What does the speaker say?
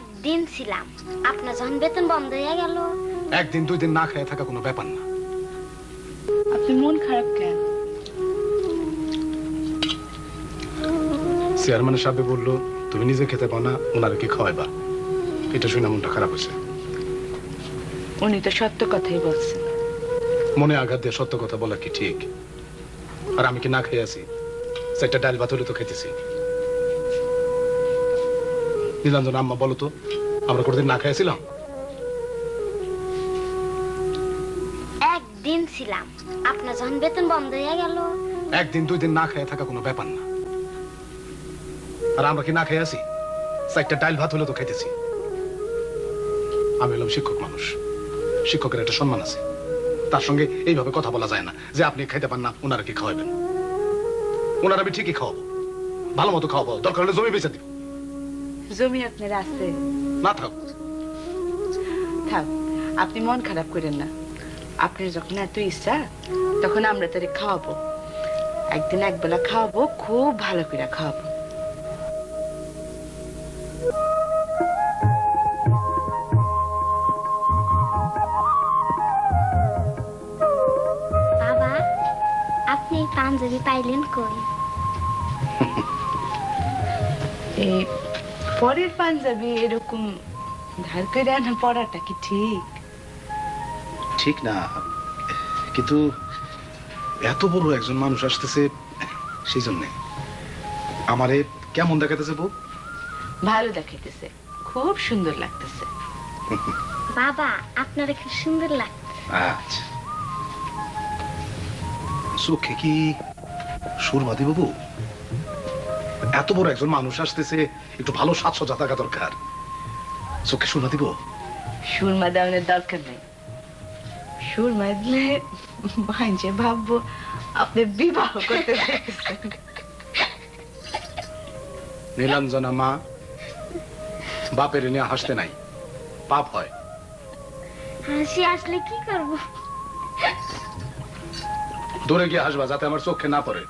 একদিন ছিলাম, আপনার যখন বেতন বন্ধ হয়ে গেল। একদিন দুই দিন না খেয়ে থাকা কোনো ব্যাপার না। আপনি মন খারাপ কেন? চেয়ারম্যান সাহেব বললো তুমি নিজে খেতে পাও না, ওনারে কি খাওয়াইবা। এটা শুনে মনটা খারাপ হয়েছে। উনি তো সত্য কথাই বলছেন। মনে আঘাত দিয়ে সত্য কথা বলা কি ঠিক? আর আমি কি না খেয়ে আছি? সেটা ডাল ভাত হলে তো খেতেছি। নীলাঞ্জন আম্মা বলো তো, আমরা কোনদিন না খেয়েছিলাম? একদিন ছিলাম, আপনার যখন বেতন বন্ধ হয়ে গেল। একদিন দুই দিন না খেয়ে থাকা কোনো ব্যাপার না। আর আমরা কি না খেয়ে আছি? চারটা ডাল ভাত হলে তো খেতেছি। আমি হলাম শিক্ষক মানুষ, শিক্ষকের একটা সম্মান আছে। তার সঙ্গে এইভাবে কথা বলা যায় না যে আপনি খাইতে পান না, ওনারা কি খাওয়াবেন। ওনারা আমি ঠিকই খাওয়াবো, ভালো মতো খাওয়াবো, দরকার হলে জমি বেঁচে দিব। জমি আপনার আছে? না থাক। থাক, আপনি মন খারাপ করেন না। আপনার যখন এত ইচ্ছা তখন আমরা তারে খাওয়াবো। একদিন একবেলা খাওয়াবো, খুব ভালো করে খাওয়াবো। বাবা, আপনি এই পাঞ্জাবি পাইলেন কই? এই পরের পাঞ্জাবি এরকম ধার করে আনা পড়াটা কি ঠিক? ঠিক না, কিন্তু এত বড় একজন মানুষ আসতেছে, সেই জন্যে আমারে কেমন দেখাতেছে বউ? ভালো দেখাইতেছে, খুব সুন্দর লাগতেছে। বাবা, আপনার খুব সুন্দর লাগছে। আচ্ছা, চোখে কি সুরমা দিব বউ? এত বড় একজন মানুষ আসতেছে, একটু ভালো সাজসজ্জা থাকা দরকার। চোখে সুরমা দিব? সুরমা দেওয়ানোর দরকার নেই। সুরমা দিলে ভাইজে ভাববো আপনি বিবাহ করতে চাইতেছেন। নীলাঞ্জনা মা, বাপের নিয়ে হাসতে নাই, পাপ হয়। হাসি আসলে কি করব? দূরে গিয়ে হাসবা যাতে আমার চোখে না পড়ে।